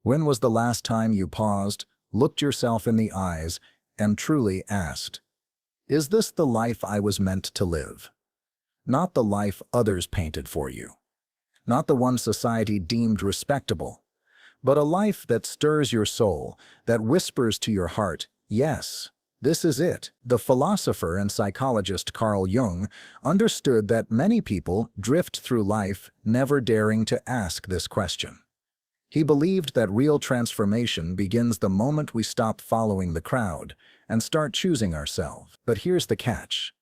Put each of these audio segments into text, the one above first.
When was the last time you paused, looked yourself in the eyes, and truly asked, "Is this the life I was meant to live?" Not the life others painted for you. Not the one society deemed respectable, but a life that stirs your soul, that whispers to your heart, "Yes, this is it." The philosopher and psychologist Carl Jung understood that many people drift through life never daring to ask this question. He believed that real transformation begins the moment we stop following the crowd and start choosing ourselves. But here's the catch.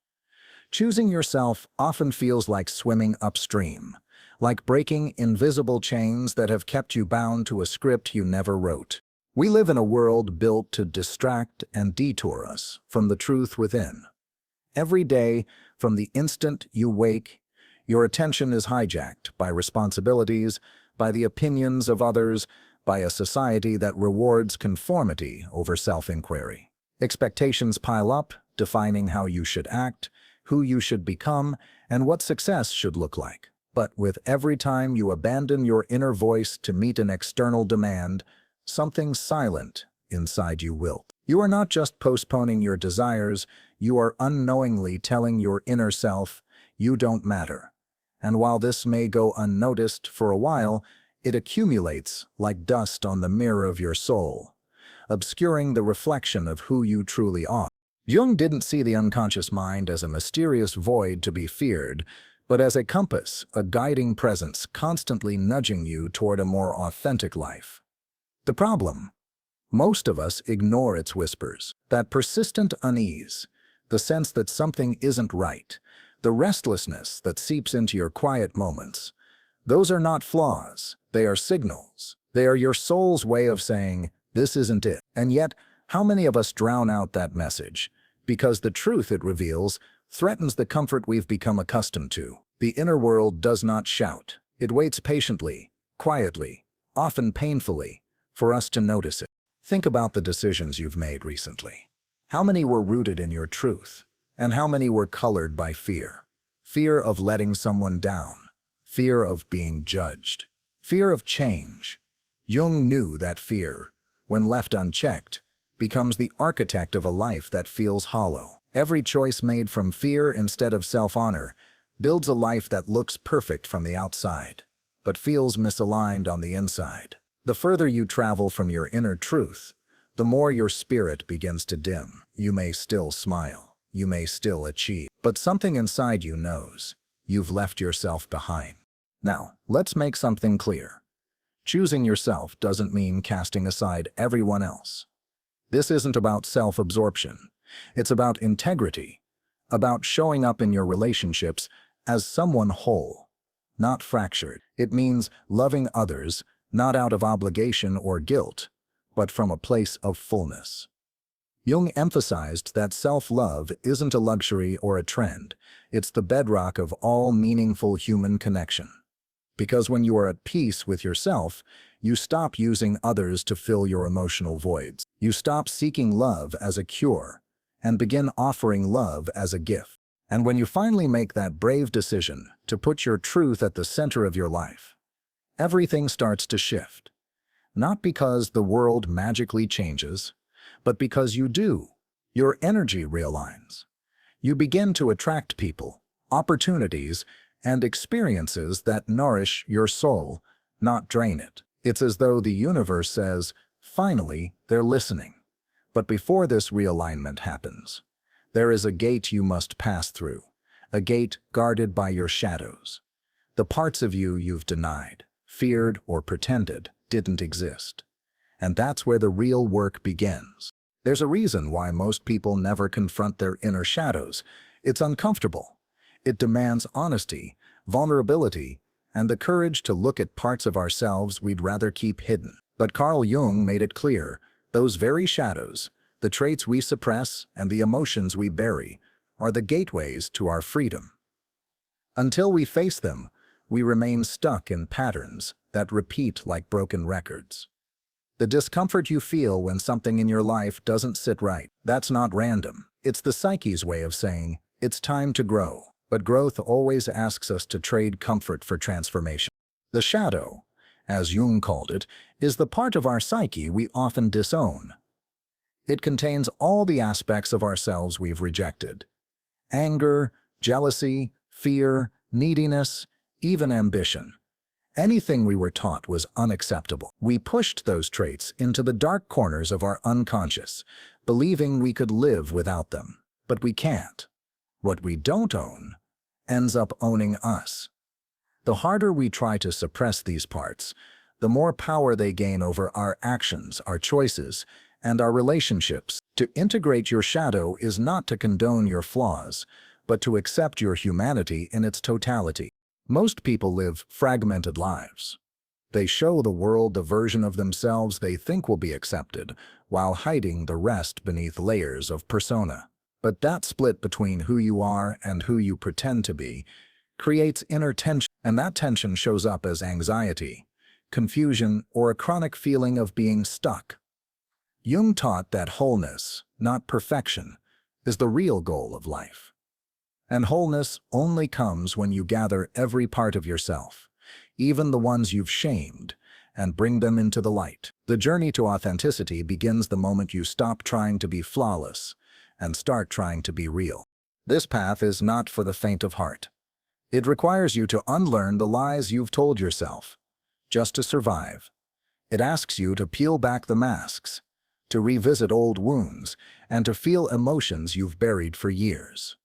Choosing yourself often feels like swimming upstream, like breaking invisible chains that have kept you bound to a script you never wrote. We live in a world built to distract and detour us from the truth within. Every day, from the instant you wake, your attention is hijacked by responsibilities, by the opinions of others, by a society that rewards conformity over self-inquiry. Expectations pile up, defining how you should act, who you should become, and what success should look like. But with every time you abandon your inner voice to meet an external demand, something silent inside you wilts. You are not just postponing your desires, you are unknowingly telling your inner self, "You don't matter." And while this may go unnoticed for a while, it accumulates like dust on the mirror of your soul, obscuring the reflection of who you truly are. Jung didn't see the unconscious mind as a mysterious void to be feared, but as a compass, a guiding presence constantly nudging you toward a more authentic life. The problem? Most of us ignore its whispers. That persistent unease, the sense that something isn't right, the restlessness that seeps into your quiet moments. Those are not flaws, they are signals. They are your soul's way of saying, "This isn't it." And yet, how many of us drown out that message? Because the truth it reveals threatens the comfort we've become accustomed to. The inner world does not shout. It waits patiently, quietly, often painfully, for us to notice it. Think about the decisions you've made recently. How many were rooted in your truth? And how many were colored by fear? Fear of letting someone down. Fear of being judged. Fear of change. Jung knew that fear, when left unchecked, becomes the architect of a life that feels hollow. Every choice made from fear instead of self-honor builds a life that looks perfect from the outside, but feels misaligned on the inside. The further you travel from your inner truth, the more your spirit begins to dim. You may still smile. You may still achieve, but something inside you knows you've left yourself behind. Now, let's make something clear. Choosing yourself doesn't mean casting aside everyone else. This isn't about self-absorption. It's about integrity, about showing up in your relationships as someone whole, not fractured. It means loving others, not out of obligation or guilt, but from a place of fullness. Jung emphasized that self-love isn't a luxury or a trend. It's the bedrock of all meaningful human connection. Because when you are at peace with yourself, you stop using others to fill your emotional voids. You stop seeking love as a cure and begin offering love as a gift. And when you finally make that brave decision to put your truth at the center of your life, everything starts to shift. Not because the world magically changes, but because you do. Your energy realigns. You begin to attract people, opportunities, and experiences that nourish your soul, not drain it. It's as though the universe says, "Finally, they're listening." But before this realignment happens, there is a gate you must pass through, a gate guarded by your shadows. The parts of you you've denied, feared, or pretended didn't exist. And that's where the real work begins. There's a reason why most people never confront their inner shadows. It's uncomfortable. It demands honesty, vulnerability, and the courage to look at parts of ourselves we'd rather keep hidden. But Carl Jung made it clear, those very shadows, the traits we suppress and the emotions we bury, are the gateways to our freedom. Until we face them, we remain stuck in patterns that repeat like broken records. The discomfort you feel when something in your life doesn't sit right, that's not random. It's the psyche's way of saying, it's time to grow. But growth always asks us to trade comfort for transformation. The shadow, as Jung called it, is the part of our psyche we often disown. It contains all the aspects of ourselves we've rejected: anger, jealousy, fear, neediness, even ambition. Anything we were taught was unacceptable. We pushed those traits into the dark corners of our unconscious, believing we could live without them. But we can't. What we don't own ends up owning us. The harder we try to suppress these parts, the more power they gain over our actions, our choices, and our relationships. To integrate your shadow is not to condone your flaws, but to accept your humanity in its totality. Most people live fragmented lives. They show the world the version of themselves they think will be accepted, while hiding the rest beneath layers of persona. But that split between who you are and who you pretend to be creates inner tension, and that tension shows up as anxiety, confusion, or a chronic feeling of being stuck. Jung taught that wholeness, not perfection, is the real goal of life. And wholeness only comes when you gather every part of yourself, even the ones you've shamed, and bring them into the light. The journey to authenticity begins the moment you stop trying to be flawless and start trying to be real. This path is not for the faint of heart. It requires you to unlearn the lies you've told yourself, just to survive. It asks you to peel back the masks, to revisit old wounds, and to feel emotions you've buried for years.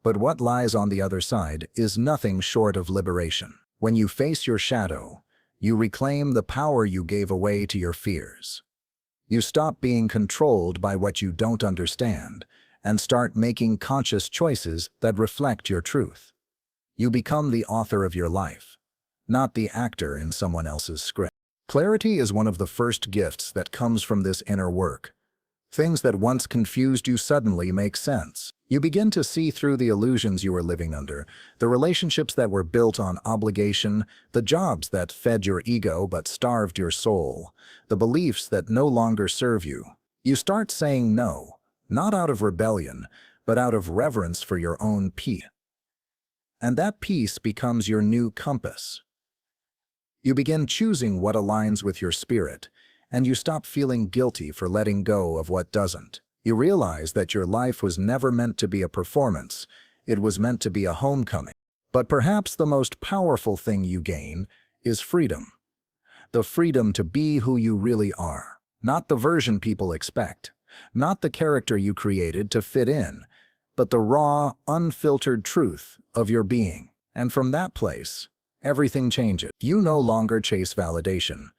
But what lies on the other side is nothing short of liberation. When you face your shadow, you reclaim the power you gave away to your fears. You stop being controlled by what you don't understand and start making conscious choices that reflect your truth. You become the author of your life, not the actor in someone else's script. Clarity is one of the first gifts that comes from this inner work. Things that once confused you suddenly make sense. You begin to see through the illusions you were living under, the relationships that were built on obligation, the jobs that fed your ego but starved your soul, the beliefs that no longer serve you. You start saying no, not out of rebellion, but out of reverence for your own peace. And that peace becomes your new compass. You begin choosing what aligns with your spirit, and you stop feeling guilty for letting go of what doesn't. You realize that your life was never meant to be a performance, it was meant to be a homecoming. But perhaps the most powerful thing you gain is freedom. The freedom to be who you really are. Not the version people expect, not the character you created to fit in, but the raw, unfiltered truth of your being. And from that place, everything changes. You no longer chase validation,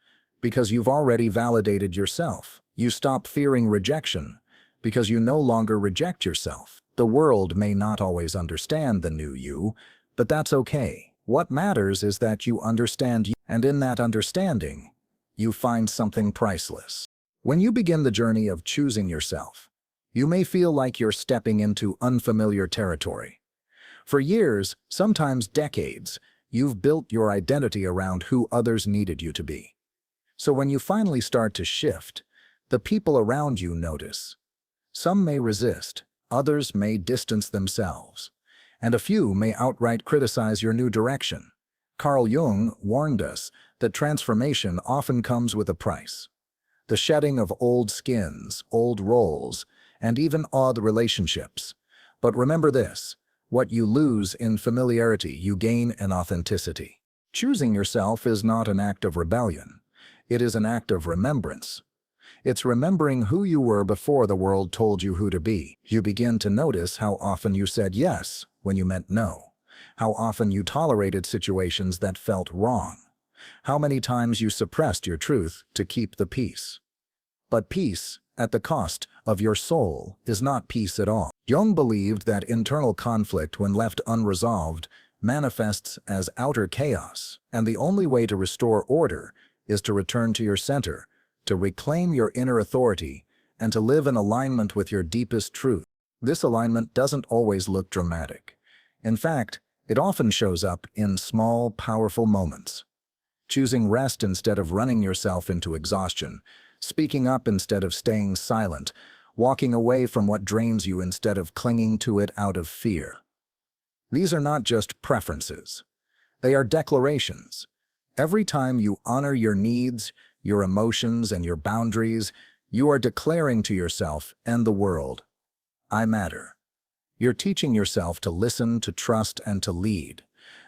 because you've already validated yourself. You stop fearing rejection, because you no longer reject yourself. The world may not always understand the new you, but that's okay. What matters is that you understand you, and in that understanding, you find something priceless. When you begin the journey of choosing yourself, you may feel like you're stepping into unfamiliar territory. For years, sometimes decades, you've built your identity around who others needed you to be. So when you finally start to shift, the people around you notice. Some may resist, others may distance themselves, and a few may outright criticize your new direction. Carl Jung warned us that transformation often comes with a price. The shedding of old skins, old roles, and even odd relationships. But remember this, what you lose in familiarity, you gain in authenticity. Choosing yourself is not an act of rebellion. It is an act of remembrance. It's remembering who you were before the world told you who to be. You begin to notice how often you said yes when you meant no, how often you tolerated situations that felt wrong, how many times you suppressed your truth to keep the peace. But peace, at the cost of your soul, is not peace at all. Jung believed that internal conflict, when left unresolved, manifests as outer chaos, and the only way to restore order is to return to your center, to reclaim your inner authority, and to live in alignment with your deepest truth. This alignment doesn't always look dramatic. In fact, it often shows up in small, powerful moments. Choosing rest instead of running yourself into exhaustion, speaking up instead of staying silent, walking away from what drains you instead of clinging to it out of fear. These are not just preferences. They are declarations. Every time you honor your needs, your emotions, and your boundaries, you are declaring to yourself and the world, I matter. You're teaching yourself to listen, to trust, and to lead,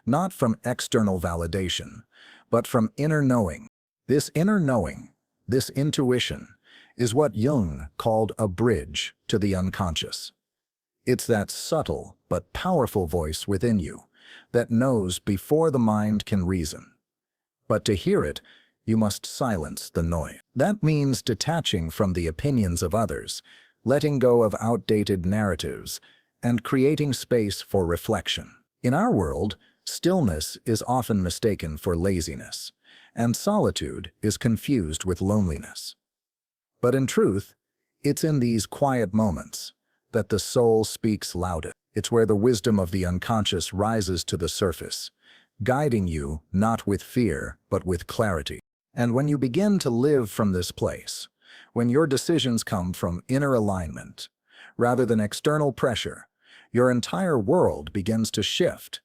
not from external validation, but from inner knowing. This inner knowing, this intuition, is what Jung called a bridge to the unconscious. It's that subtle but powerful voice within you that knows before the mind can reason. But to hear it, you must silence the noise. That means detaching from the opinions of others, letting go of outdated narratives, and creating space for reflection. In our world, stillness is often mistaken for laziness, and solitude is confused with loneliness. But in truth, it's in these quiet moments that the soul speaks loudest. It's where the wisdom of the unconscious rises to the surface, guiding you not with fear, but with clarity. And when you begin to live from this place, when your decisions come from inner alignment, rather than external pressure, your entire world begins to shift.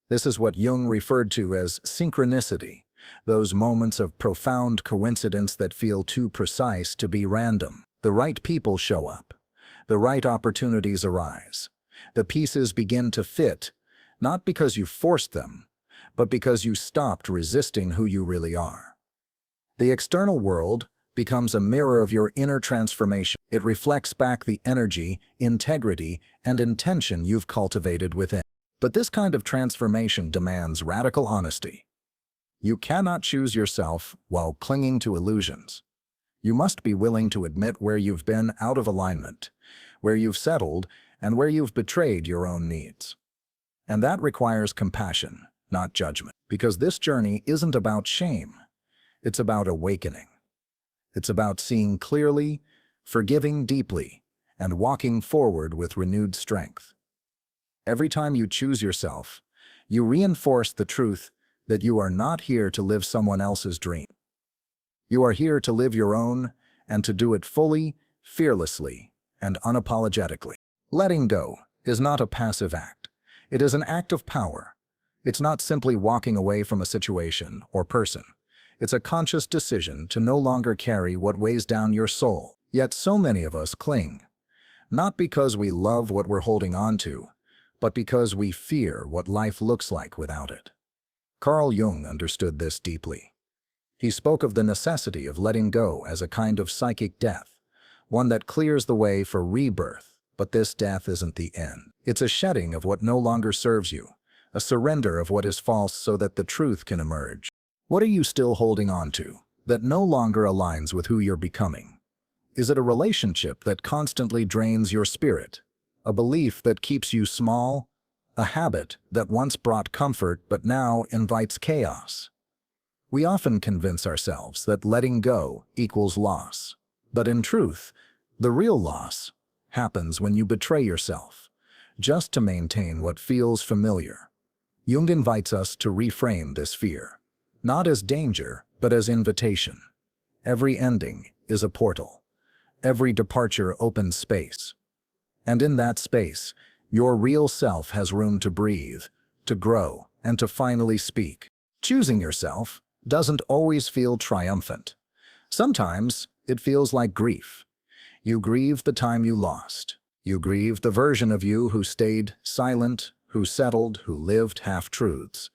This is what Jung referred to as synchronicity, those moments of profound coincidence that feel too precise to be random. The right people show up. The right opportunities arise. The pieces begin to fit, not because you forced them, but because you stopped resisting who you really are. The external world becomes a mirror of your inner transformation. It reflects back the energy, integrity, and intention you've cultivated within. But this kind of transformation demands radical honesty. You cannot choose yourself while clinging to illusions. You must be willing to admit where you've been out of alignment, where you've settled, and where you've betrayed your own needs. And that requires compassion, not judgment, because this journey isn't about shame. It's about awakening. It's about seeing clearly, forgiving deeply, and walking forward with renewed strength. Every time you choose yourself, you reinforce the truth that you are not here to live someone else's dream. You are here to live your own, and to do it fully, fearlessly, and unapologetically. Letting go is not a passive act. It is an act of power. It's not simply walking away from a situation or person. It's a conscious decision to no longer carry what weighs down your soul. Yet so many of us cling, not because we love what we're holding on to, but because we fear what life looks like without it. Carl Jung understood this deeply. He spoke of the necessity of letting go as a kind of psychic death, one that clears the way for rebirth. But this death isn't the end. It's a shedding of what no longer serves you, a surrender of what is false so that the truth can emerge. What are you still holding on to that no longer aligns with who you're becoming? Is it a relationship that constantly drains your spirit? A belief that keeps you small? A habit that once brought comfort but now invites chaos? We often convince ourselves that letting go equals loss. But in truth, the real loss happens when you betray yourself, just to maintain what feels familiar. Jung invites us to reframe this fear, not as danger, but as invitation. Every ending is a portal. Every departure opens space. And in that space, your real self has room to breathe, to grow, and to finally speak. Choosing yourself doesn't always feel triumphant. Sometimes it feels like grief. You grieve the time you lost. You grieve the version of you who stayed silent, who settled, who lived half-truths.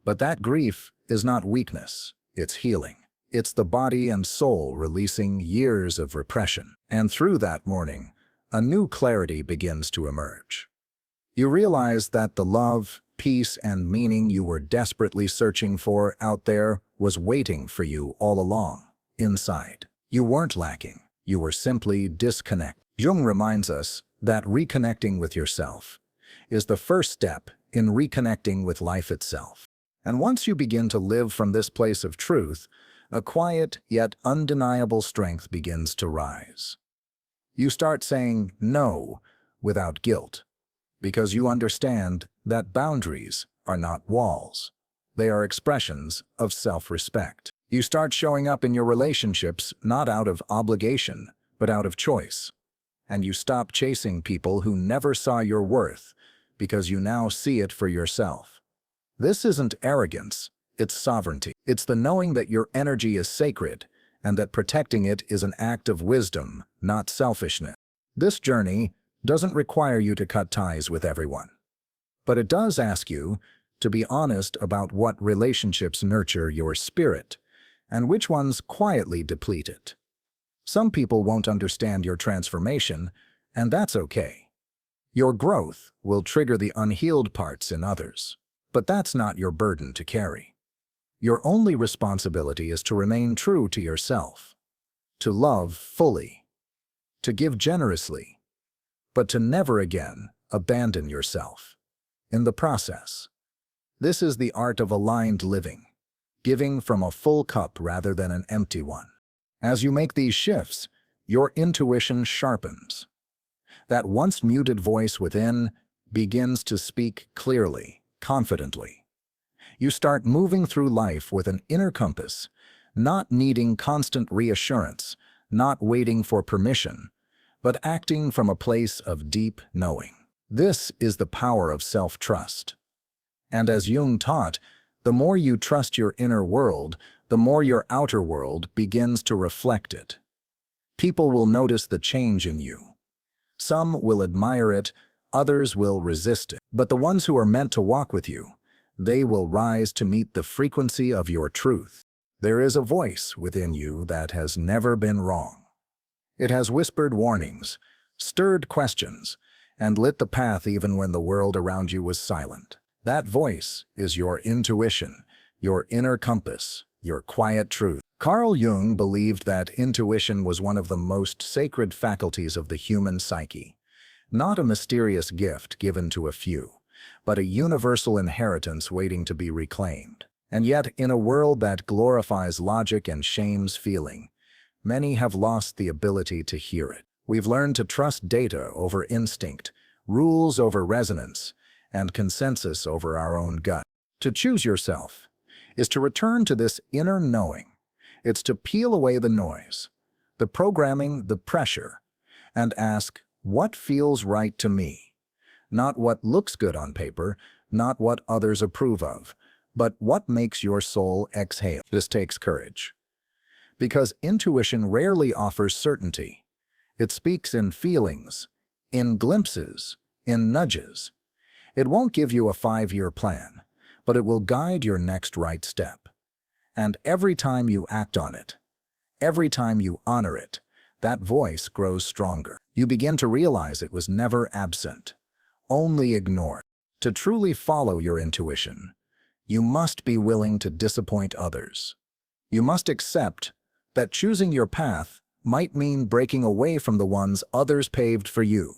But that grief is not weakness, it's healing. It's the body and soul releasing years of repression. And through that mourning, a new clarity begins to emerge. You realize that the love, peace, and meaning you were desperately searching for out there was waiting for you all along, inside. You weren't lacking. You were simply disconnected. Jung reminds us that reconnecting with yourself is the first step in reconnecting with life itself. And once you begin to live from this place of truth, a quiet yet undeniable strength begins to rise. You start saying no without guilt, because you understand that boundaries are not walls. They are expressions of self-respect. You start showing up in your relationships not out of obligation, but out of choice. And you stop chasing people who never saw your worth, because you now see it for yourself. This isn't arrogance, It's sovereignty. It's the knowing that your energy is sacred and that protecting it is an act of wisdom, not selfishness. This journey doesn't require you to cut ties with everyone, but it does ask you to be honest about what relationships nurture your spirit and which ones quietly deplete it. Some people won't understand your transformation, and that's okay. Your growth will trigger the unhealed parts in others, but that's not your burden to carry. Your only responsibility is to remain true to yourself, to love fully, to give generously, but to never again abandon yourself in the process. This is the art of aligned living, giving from a full cup rather than an empty one. As you make these shifts, your intuition sharpens. That once muted voice within begins to speak clearly, confidently. You start moving through life with an inner compass, not needing constant reassurance, not waiting for permission, but acting from a place of deep knowing. This is the power of self-trust. And as Jung taught, the more you trust your inner world, the more your outer world begins to reflect it. People will notice the change in you. Some will admire it, others will resist it. But the ones who are meant to walk with you, they will rise to meet the frequency of your truth. There is a voice within you that has never been wrong. It has whispered warnings, stirred questions, and lit the path even when the world around you was silent. That voice is your intuition, your inner compass, your quiet truth. Carl Jung believed that intuition was one of the most sacred faculties of the human psyche, not a mysterious gift given to a few, but a universal inheritance waiting to be reclaimed. And yet, in a world that glorifies logic and shames feeling, many have lost the ability to hear it. We've learned to trust data over instinct, rules over resonance, and consensus over our own gut. To choose yourself is to return to this inner knowing. It's to peel away the noise, the programming, the pressure, and ask, what feels right to me? Not what looks good on paper, not what others approve of, but what makes your soul exhale. This takes courage, because intuition rarely offers certainty. It speaks in feelings, in glimpses, in nudges. It won't give you a 5-year plan, but it will guide your next right step. And every time you act on it, every time you honor it, that voice grows stronger. You begin to realize it was never absent, only ignored. To truly follow your intuition, you must be willing to disappoint others. You must accept that choosing your path might mean breaking away from the ones others paved for you.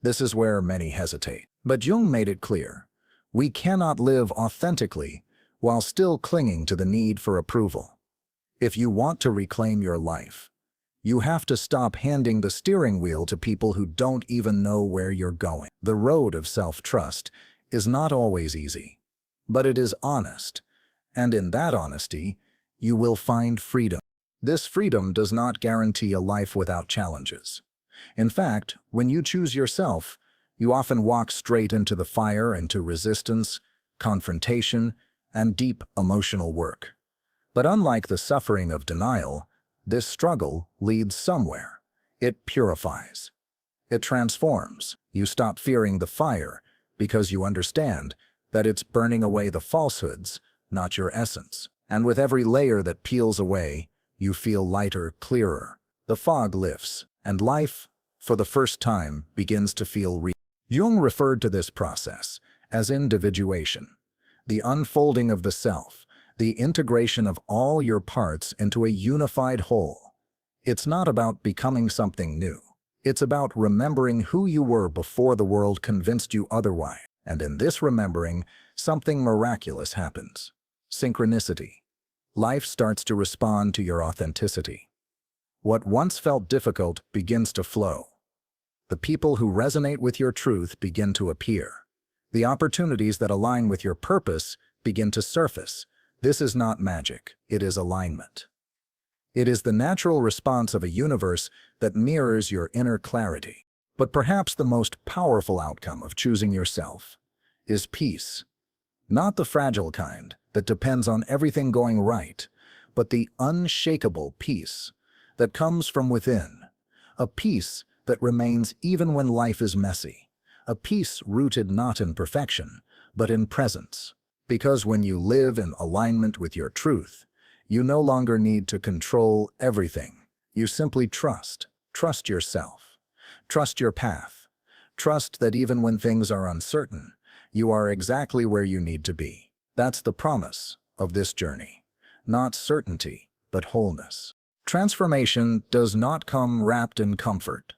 This is where many hesitate. But Jung made it clear, we cannot live authentically while still clinging to the need for approval. If you want to reclaim your life, you have to stop handing the steering wheel to people who don't even know where you're going. The road of self-trust is not always easy, but it is honest, and in that honesty, you will find freedom. This freedom does not guarantee a life without challenges. In fact, when you choose yourself, you often walk straight into the fire, into resistance, confrontation, and deep emotional work. But unlike the suffering of denial, this struggle leads somewhere. It purifies. It transforms. You stop fearing the fire because you understand that it's burning away the falsehoods, not your essence. And with every layer that peels away, you feel lighter, clearer. The fog lifts, and life, for the first time, begins to feel real. Jung referred to this process as individuation, the unfolding of the self, the integration of all your parts into a unified whole. It's not about becoming something new. It's about remembering who you were before the world convinced you otherwise. And in this remembering, something miraculous happens. Synchronicity. Life starts to respond to your authenticity. What once felt difficult begins to flow. The people who resonate with your truth begin to appear. The opportunities that align with your purpose begin to surface. This is not magic, it is alignment. It is the natural response of a universe that mirrors your inner clarity. But perhaps the most powerful outcome of choosing yourself is peace. Not the fragile kind, that depends on everything going right, but the unshakable peace that comes from within, a peace that remains even when life is messy, a peace rooted not in perfection, but in presence. Because when you live in alignment with your truth, you no longer need to control everything. You simply trust. Trust yourself. Trust your path. Trust that even when things are uncertain, you are exactly where you need to be. That's the promise of this journey. Not certainty, but wholeness. Transformation does not come wrapped in comfort.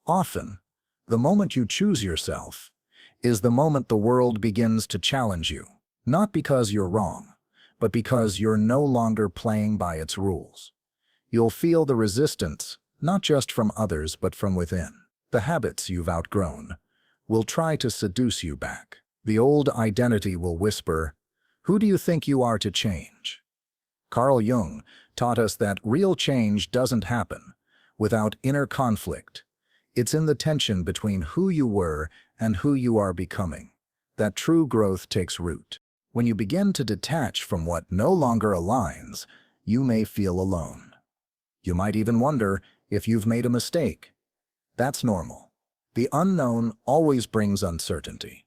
Often, the moment you choose yourself is the moment the world begins to challenge you. Not because you're wrong, but because you're no longer playing by its rules. You'll feel the resistance, not just from others, but from within. The habits you've outgrown will try to seduce you back. The old identity will whisper, "Who do you think you are to change?" Carl Jung taught us that real change doesn't happen without inner conflict. It's in the tension between who you were and who you are becoming that true growth takes root. When you begin to detach from what no longer aligns, you may feel alone. You might even wonder if you've made a mistake. That's normal. The unknown always brings uncertainty.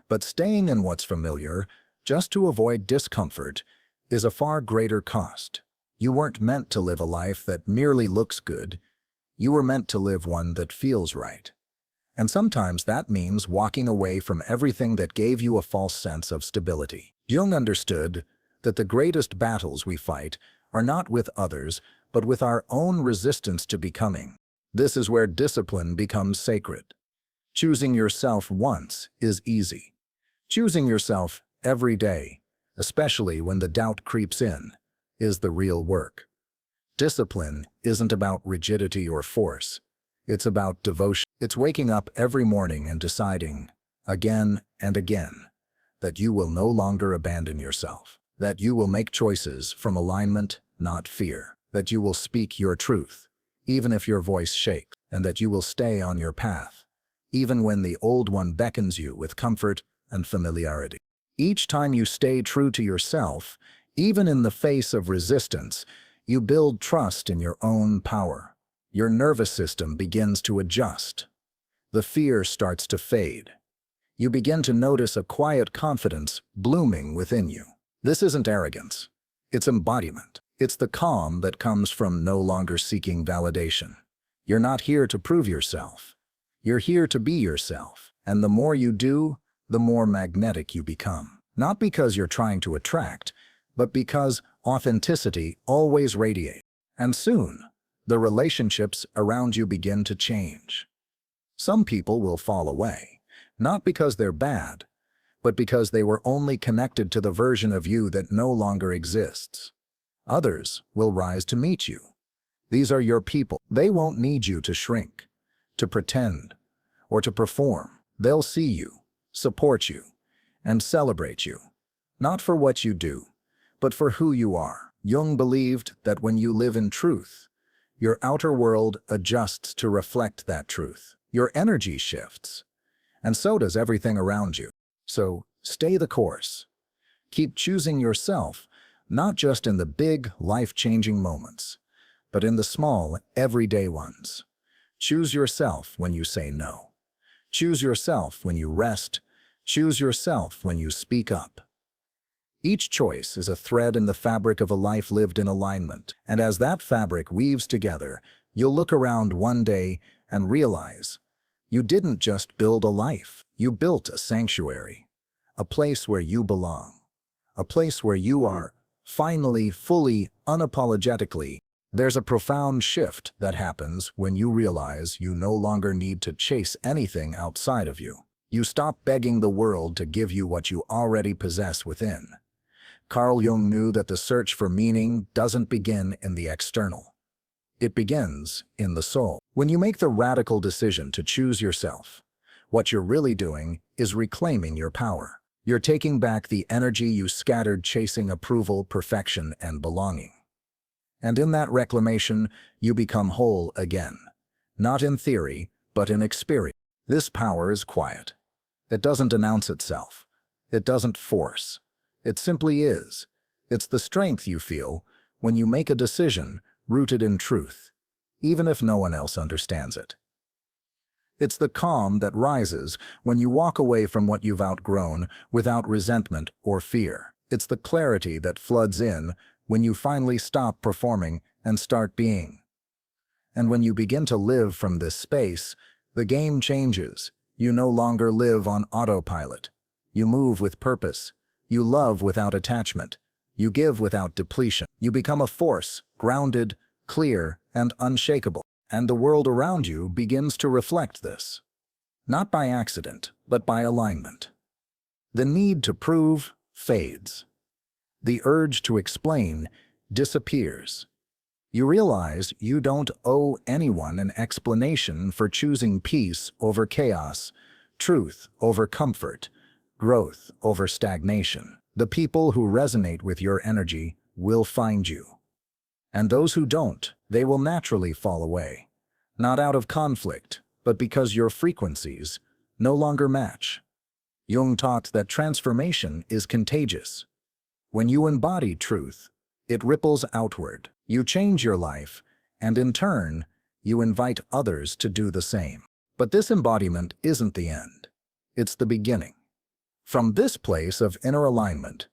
But staying in what's familiar, just to avoid discomfort, is a far greater cost. You weren't meant to live a life that merely looks good. You were meant to live one that feels right. And sometimes that means walking away from everything that gave you a false sense of stability. Jung understood that the greatest battles we fight are not with others, but with our own resistance to becoming. This is where discipline becomes sacred. Choosing yourself once is easy. Choosing yourself every day, especially when the doubt creeps in, is the real work. Discipline isn't about rigidity or force. It's about devotion. It's waking up every morning and deciding, again and again, that you will no longer abandon yourself, that you will make choices from alignment, not fear, that you will speak your truth, even if your voice shakes, and that you will stay on your path, even when the old one beckons you with comfort and familiarity. Each time you stay true to yourself, even in the face of resistance, you build trust in your own power. Your nervous system begins to adjust. The fear starts to fade. You begin to notice a quiet confidence blooming within you. This isn't arrogance. It's embodiment. It's the calm that comes from no longer seeking validation. You're not here to prove yourself. You're here to be yourself. And the more you do, the more magnetic you become. Not because you're trying to attract, but because authenticity always radiates. And soon, the relationships around you begin to change. Some people will fall away, not because they're bad, but because they were only connected to the version of you that no longer exists. Others will rise to meet you. These are your people. They won't need you to shrink, to pretend, or to perform. They'll see you, support you, and celebrate you, not for what you do, but for who you are. Jung believed that when you live in truth, your outer world adjusts to reflect that truth. Your energy shifts, and so does everything around you. So stay the course. Keep choosing yourself, not just in the big, life-changing moments, but in the small, everyday ones. Choose yourself when you say no. Choose yourself when you rest. Choose yourself when you speak up. Each choice is a thread in the fabric of a life lived in alignment, and as that fabric weaves together, you'll look around one day and realize you didn't just build a life, you built a sanctuary, a place where you belong, a place where you are finally, fully, unapologetically. There's a profound shift that happens when you realize you no longer need to chase anything outside of you. You stop begging the world to give you what you already possess within. Carl Jung knew that the search for meaning doesn't begin in the external. It begins in the soul. When you make the radical decision to choose yourself, what you're really doing is reclaiming your power. You're taking back the energy you scattered chasing approval, perfection, and belonging. And in that reclamation, you become whole again. Not in theory, but in experience. This power is quiet. It doesn't announce itself. It doesn't force. It simply is. It's the strength you feel when you make a decision rooted in truth, even if no one else understands it. It's the calm that rises when you walk away from what you've outgrown without resentment or fear. It's the clarity that floods in when you finally stop performing and start being. And when you begin to live from this space, the game changes. You no longer live on autopilot. You move with purpose. You love without attachment. You give without depletion. You become a force, grounded, clear, and unshakable. And the world around you begins to reflect this. Not by accident, but by alignment. The need to prove fades. The urge to explain disappears. You realize you don't owe anyone an explanation for choosing peace over chaos, truth over comfort, growth over stagnation. The people who resonate with your energy will find you. And those who don't, they will naturally fall away. Not out of conflict, but because your frequencies no longer match. Jung taught that transformation is contagious. When you embody truth, it ripples outward. You change your life, and in turn, you invite others to do the same. But this embodiment isn't the end. It's the beginning. From this place of inner alignment,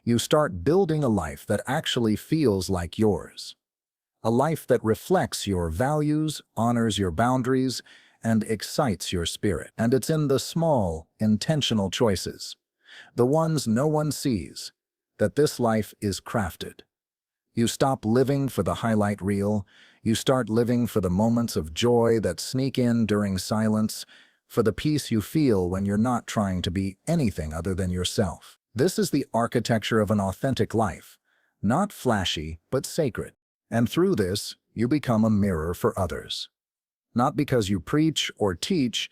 you start building a life that actually feels like yours. A life that reflects your values, honors your boundaries, and excites your spirit. And it's in the small, intentional choices, the ones no one sees, that this life is crafted. You stop living for the highlight reel. You start living for the moments of joy that sneak in during silence, for the peace you feel when you're not trying to be anything other than yourself. This is the architecture of an authentic life, not flashy, but sacred. And through this, you become a mirror for others. Not because you preach or teach,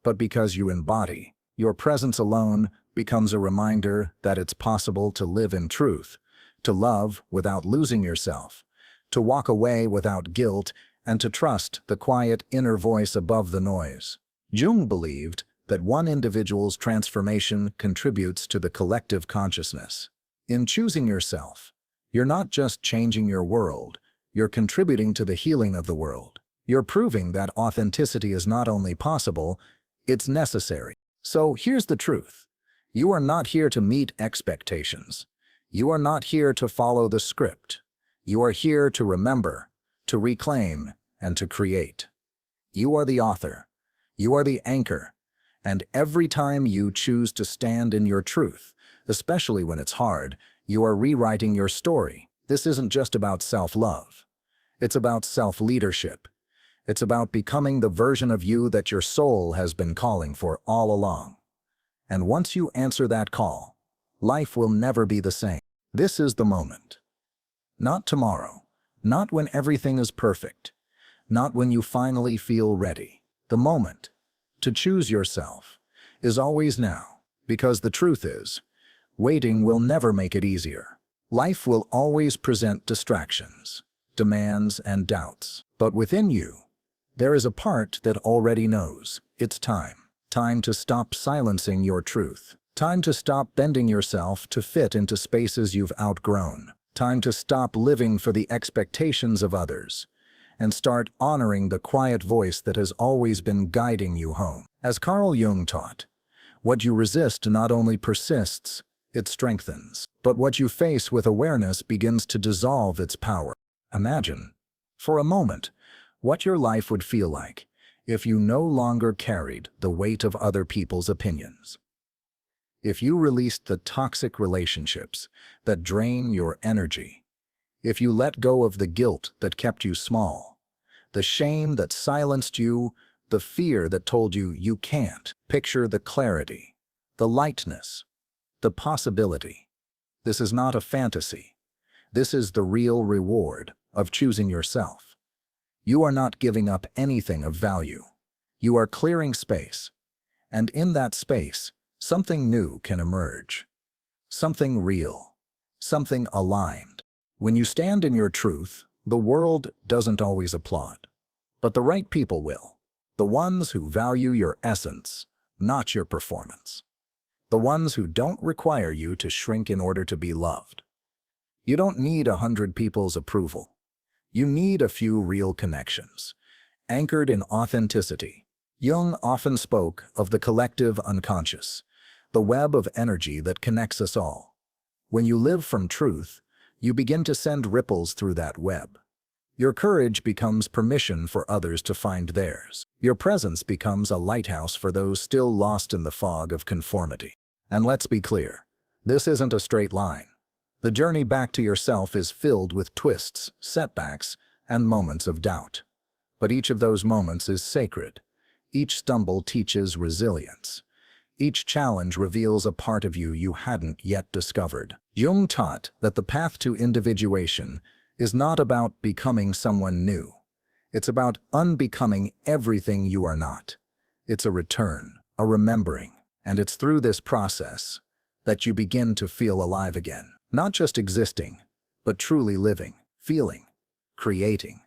but because you embody. Your presence alone becomes a reminder that it's possible to live in truth, to love without losing yourself, to walk away without guilt, and to trust the quiet inner voice above the noise. Jung believed that one individual's transformation contributes to the collective consciousness. In choosing yourself, you're not just changing your world, you're contributing to the healing of the world. You're proving that authenticity is not only possible, it's necessary. So here's the truth. You are not here to meet expectations. You are not here to follow the script. You are here to remember, to reclaim, and to create. You are the author. You are the anchor. And every time you choose to stand in your truth, especially when it's hard, you are rewriting your story. This isn't just about self-love. It's about self-leadership. It's about becoming the version of you that your soul has been calling for all along. And once you answer that call, life will never be the same. This is the moment. Not tomorrow. Not when everything is perfect. Not when you finally feel ready. The moment to choose yourself is always now. Because the truth is, waiting will never make it easier. Life will always present distractions, demands, and doubts. But within you, there is a part that already knows. It's time. Time to stop silencing your truth. Time to stop bending yourself to fit into spaces you've outgrown. Time to stop living for the expectations of others and start honoring the quiet voice that has always been guiding you home. As Carl Jung taught, what you resist not only persists, it strengthens. But what you face with awareness begins to dissolve its power. Imagine, for a moment, what your life would feel like if you no longer carried the weight of other people's opinions. If you released the toxic relationships that drain your energy. If you let go of the guilt that kept you small, the shame that silenced you, the fear that told you you can't. Picture the clarity, the lightness, the possibility. This is not a fantasy. This is the real reward of choosing yourself. You are not giving up anything of value. You are clearing space. And in that space, something new can emerge. Something real. Something aligned. When you stand in your truth, the world doesn't always applaud. But the right people will. The ones who value your essence, not your performance. The ones who don't require you to shrink in order to be loved. You don't need 100 people's approval. You need a few real connections, anchored in authenticity. Jung often spoke of the collective unconscious, the web of energy that connects us all. When you live from truth, you begin to send ripples through that web. Your courage becomes permission for others to find theirs. Your presence becomes a lighthouse for those still lost in the fog of conformity. And let's be clear, this isn't a straight line. The journey back to yourself is filled with twists, setbacks, and moments of doubt. But each of those moments is sacred. Each stumble teaches resilience. Each challenge reveals a part of you you hadn't yet discovered. Jung taught that the path to individuation is not about becoming someone new. It's about unbecoming everything you are not. It's a return, a remembering, and it's through this process that you begin to feel alive again. Not just existing, but truly living, feeling, creating,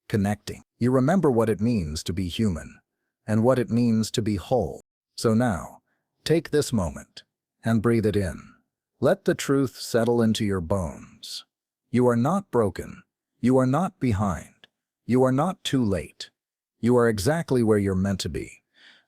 connecting. You remember what it means to be human, and what it means to be whole. So now, take this moment and breathe it in. Let the truth settle into your bones. You are not broken. You are not behind. You are not too late. You are exactly where you're meant to be,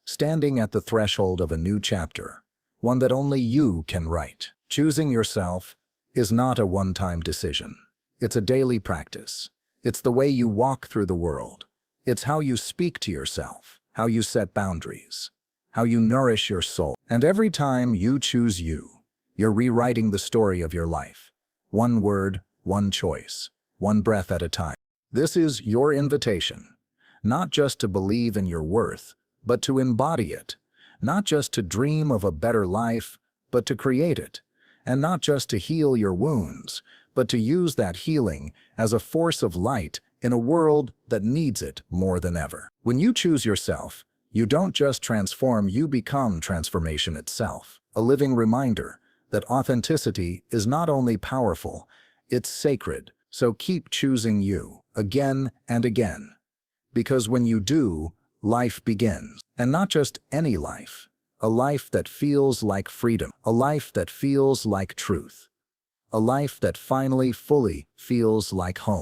standing at the threshold of a new chapter, one that only you can write. Choosing yourself is not a one-time decision. It's a daily practice. It's the way you walk through the world. It's how you speak to yourself, how you set boundaries, how you nourish your soul. And every time you choose you, you're rewriting the story of your life. One word, one choice, one breath at a time. This is your invitation, not just to believe in your worth, but to embody it. Not just to dream of a better life, but to create it. And not just to heal your wounds, but to use that healing as a force of light in a world that needs it more than ever. When you choose yourself, you don't just transform, you become transformation itself. A living reminder that authenticity is not only powerful, it's sacred. So keep choosing you again and again. Because when you do, life begins. And not just any life. A life that feels like freedom. A life that feels like truth. A life that finally fully feels like home.